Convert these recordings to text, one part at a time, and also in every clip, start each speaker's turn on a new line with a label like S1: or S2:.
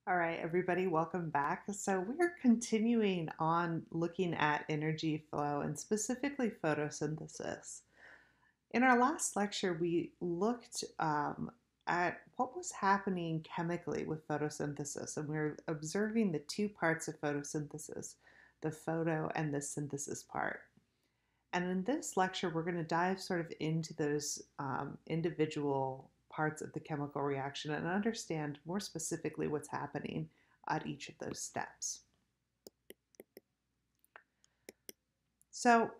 S1: All right, everybody, welcome back. So we're continuing on looking at energy flow and specifically photosynthesis. In our last lecture, we looked at what was happening chemically with photosynthesis, and we were observing the two parts of photosynthesis, the photo and the synthesis part. And in this lecture, we're going to dive sort of into those individual parts of the chemical reaction and understand more specifically what's happening at each of those steps. So,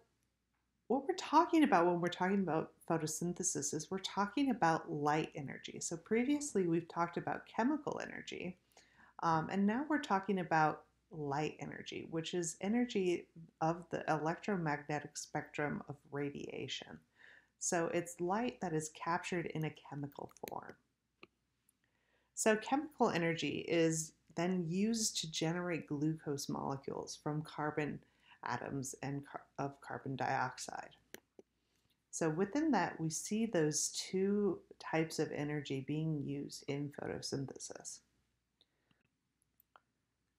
S1: what we're talking about when we're talking about photosynthesis is we're talking about light energy. So, previously we've talked about chemical energy, and now we're talking about light energy, which is energy of the electromagnetic spectrum of radiation. So it's light that is captured in a chemical form. So chemical energy is then used to generate glucose molecules from carbon atoms and of carbon dioxide. So within that, we see those two types of energy being used in photosynthesis.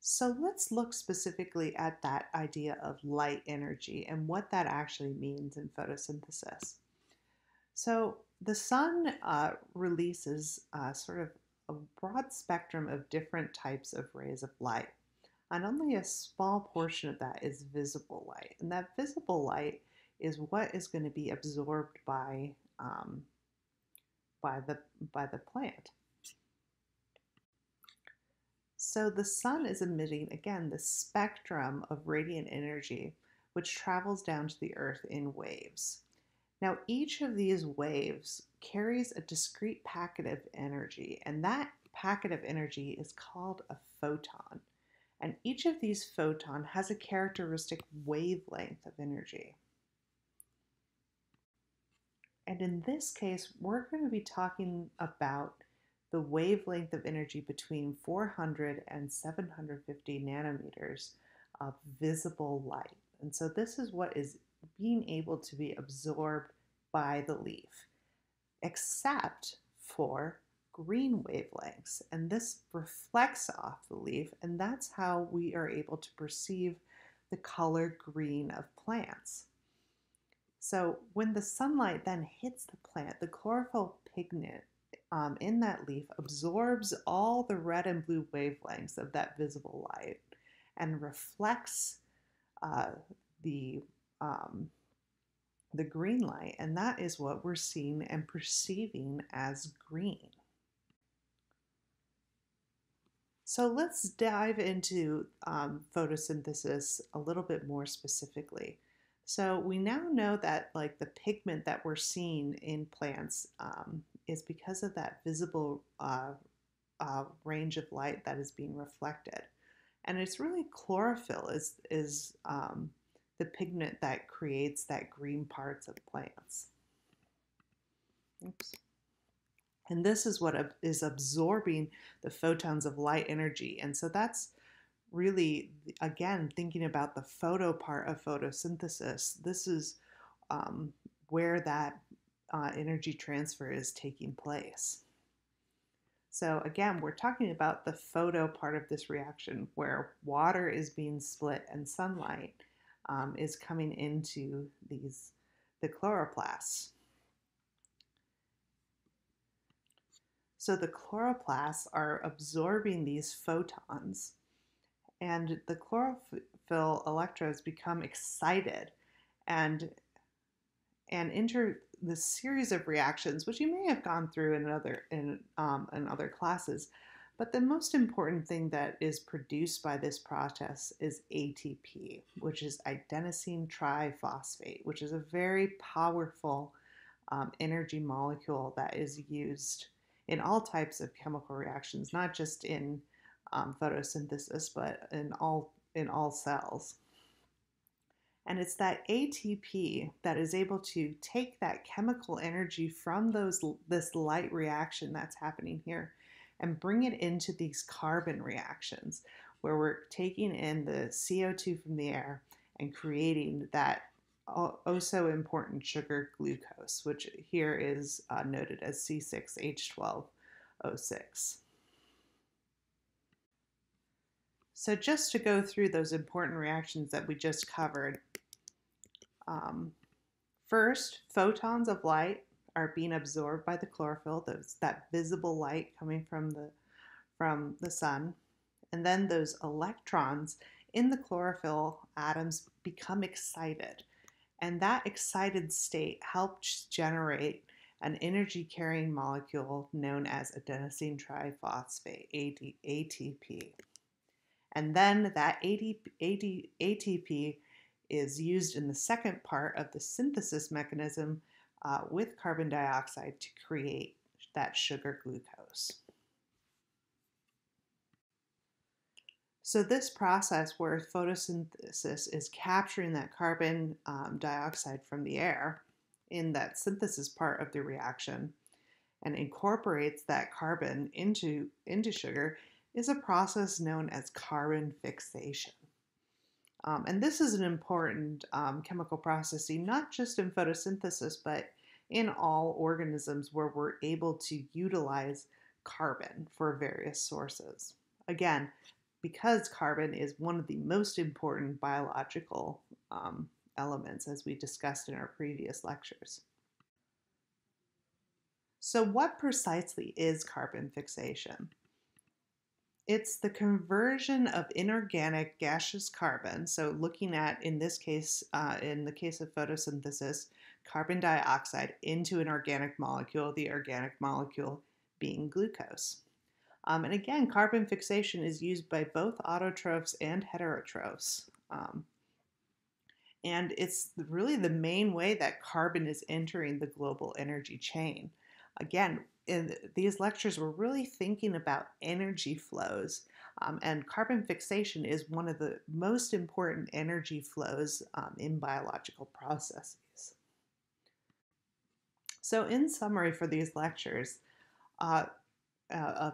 S1: So let's look specifically at that idea of light energy and what that actually means in photosynthesis. So the sun releases sort of a broad spectrum of different types of rays of light, and only a small portion of that is visible light. And that visible light is what is going to be absorbed by the by the plant. So the sun is emitting again the spectrum of radiant energy, which travels down to the earth in waves. Now, each of these waves carries a discrete packet of energy, and that packet of energy is called a photon. And each of these photons has a characteristic wavelength of energy. And in this case, we're going to be talking about the wavelength of energy between 400 and 750 nanometers of visible light. And so this is what is being able to be absorbed by the leaf, except for green wavelengths. And this reflects off the leaf, and that's how we are able to perceive the color green of plants. So when the sunlight then hits the plant, the chlorophyll pigment in that leaf absorbs all the red and blue wavelengths of that visible light and reflects uh, the um, the green light, and that is what we're seeing and perceiving as green. So let's dive into photosynthesis a little bit more specifically. So we now know that like the pigment that we're seeing in plants is because of that visible range of light that is being reflected. And it's really chlorophyll is the pigment that creates that green parts of plants. Oops. And this is what is absorbing the photons of light energy. And so that's really, again, thinking about the photo part of photosynthesis. This is where that energy transfer is taking place. So again, we're talking about the photo part of this reaction where water is being split and sunlight is coming into the chloroplasts. So the chloroplasts are absorbing these photons, and the chlorophyll electrodes become excited and enter this series of reactions, which you may have gone through in other classes. But the most important thing that is produced by this process is ATP, which is adenosine triphosphate, which is a very powerful energy molecule that is used in all types of chemical reactions, not just in photosynthesis, but in all cells. And it's that ATP that is able to take that chemical energy from this light reaction that's happening here and bring it into these carbon reactions where we're taking in the CO2 from the air and creating that oh so important sugar glucose, which here is noted as C6H12O6. So just to go through those important reactions that we just covered, um, first, photons of light are being absorbed by the chlorophyll, that visible light coming from the sun. And then those electrons in the chlorophyll atoms become excited. And that excited state helps generate an energy carrying molecule known as adenosine triphosphate, ATP. And then that ATP is used in the second part of the synthesis mechanism with carbon dioxide to create that sugar glucose. So this process where photosynthesis is capturing that carbon dioxide from the air in that synthesis part of the reaction and incorporates that carbon into sugar is a process known as carbon fixation. And this is an important chemical processing, not just in photosynthesis, but in all organisms where we're able to utilize carbon for various sources. Again, because carbon is one of the most important biological elements, as we discussed in our previous lectures. So what precisely is carbon fixation? It's the conversion of inorganic gaseous carbon, so looking at, in this case, in the case of photosynthesis, carbon dioxide into an organic molecule, the organic molecule being glucose. And again, carbon fixation is used by both autotrophs and heterotrophs. And it's really the main way that carbon is entering the global energy chain. Again, in these lectures, we're really thinking about energy flows, and carbon fixation is one of the most important energy flows in biological processes. So in summary for these lectures of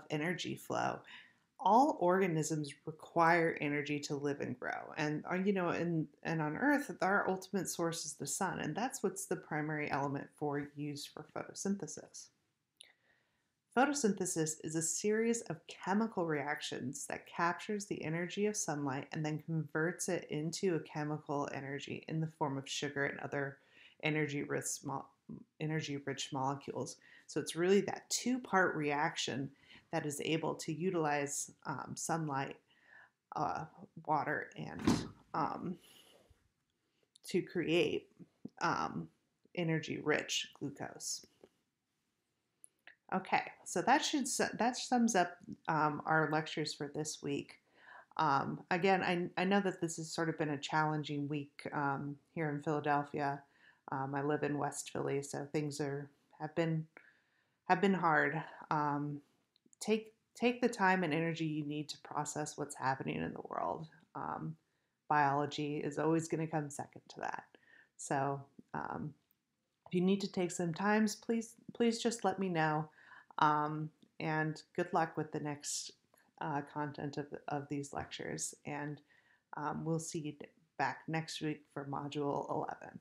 S1: energy flow, all organisms require energy to live and grow. And and on Earth, our ultimate source is the sun, and that's what's the primary element for use for photosynthesis. Photosynthesis is a series of chemical reactions that captures the energy of sunlight and then converts it into a chemical energy in the form of sugar and other energy-rich molecules. So it's really that two-part reaction that is able to utilize sunlight, water, and to create energy-rich glucose. Okay, so that sums up our lectures for this week. Again, I know that this has sort of been a challenging week here in Philadelphia. I live in West Philly, so things have been hard. Take the time and energy you need to process what's happening in the world. Biology is always going to come second to that. So if you need to take some time, please just let me know. And good luck with the next content of these lectures. And we'll see you back next week for Module 11.